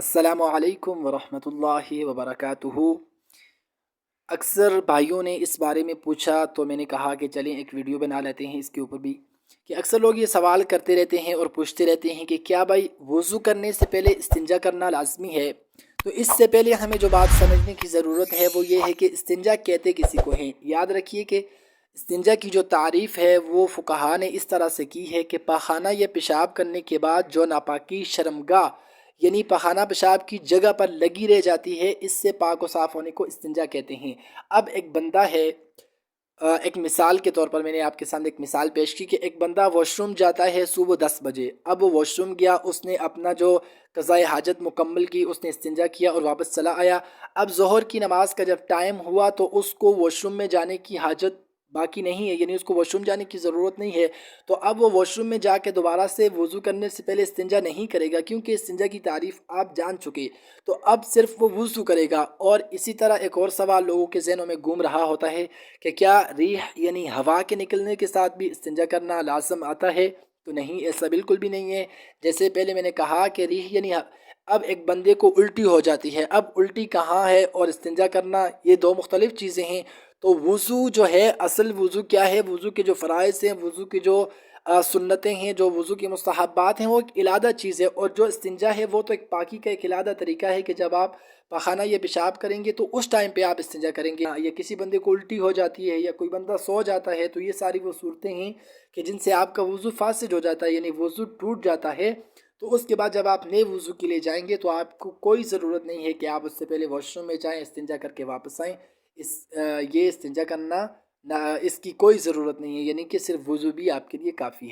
السلام علیکم ورحمۃ اللہ وبرکاتہ۔ اکثر بھائیوں نے اس بارے میں پوچھا تو میں نے کہا کہ چلیں ایک ویڈیو بنا لیتے ہیں اس کے اوپر بھی، کہ اکثر لوگ یہ سوال کرتے رہتے ہیں اور پوچھتے رہتے ہیں کہ کیا بھائی وضو کرنے سے پہلے استنجا کرنا لازمی ہے؟ تو اس سے پہلے ہمیں جو بات سمجھنے کی ضرورت ہے وہ یہ ہے کہ استنجا کہتے کسی کو ہیں۔ یاد رکھیے کہ استنجا کی جو تعریف ہے وہ فقہا نے اس طرح سے کی ہے کہ پاخانہ یا پیشاب کرنے کے بعد جو ناپاکی شرمگاہ یعنی پخانہ پیشاب کی جگہ پر لگی رہ جاتی ہے، اس سے پاک و صاف ہونے کو استنجا کہتے ہیں۔ اب ایک بندہ ہے، ایک مثال کے طور پر میں نے آپ کے سامنے ایک مثال پیش کی کہ ایک بندہ واش روم جاتا ہے صبح 10 بجے۔ اب وہ واش روم گیا، اس نے اپنا جو قضائے حاجت مکمل کی، اس نے استنجا کیا اور واپس چلا آیا۔ اب ظہر کی نماز کا جب ٹائم ہوا تو اس کو واش روم میں جانے کی حاجت باقی نہیں ہے، یعنی اس کو واش روم جانے کی ضرورت نہیں ہے۔ تو اب وہ واش روم میں جا کے دوبارہ سے وضو کرنے سے پہلے استنجا نہیں کرے گا، کیونکہ استنجا کی تعریف آپ جان چکے۔ تو اب صرف وہ وضو کرے گا۔ اور اسی طرح ایک اور سوال لوگوں کے ذہنوں میں گھوم رہا ہوتا ہے کہ کیا ریح یعنی ہوا کے نکلنے کے ساتھ بھی استنجا کرنا لازم آتا ہے؟ تو نہیں، ایسا بالکل بھی نہیں ہے۔ جیسے پہلے میں نے کہا کہ ریح یعنی اب ایک بندے کو الٹی ہو جاتی ہے، اب الٹی کہاں ہے اور استنجا کرنا، یہ دو مختلف چیزیں ہیں۔ تو وضو جو ہے، اصل وضو کیا ہے؟ وضو کے جو فرائض ہیں، وضو کی جو سنتیں ہیں، جو وضو کی مستحبات ہیں، وہ ایک علادہ چیز ہے۔ اور جو استنجا ہے وہ تو ایک پاکی کا ایک علادہ طریقہ ہے کہ جب آپ پخانہ یا پیشاب کریں گے تو اس ٹائم پہ آپ استنجا کریں گے، یا کسی بندے کو الٹی ہو جاتی ہے یا کوئی بندہ سو جاتا ہے، تو یہ ساری وہ صورتیں ہیں کہ جن سے آپ کا وضو فاسد ہو جاتا ہے، یعنی وضو ٹوٹ جاتا ہے۔ تو اس کے بعد جب آپ نئے وضو کے لیے جائیں گے تو آپ کو کوئی ضرورت نہیں ہے کہ آپ اس سے پہلے واش روم میں جائیں، استنجا کر کے واپس آئیں۔ یہ استنجا کرنا اس کی کوئی ضرورت نہیں ہے، یعنی کہ صرف وضو بھی آپ کے لیے کافی ہے۔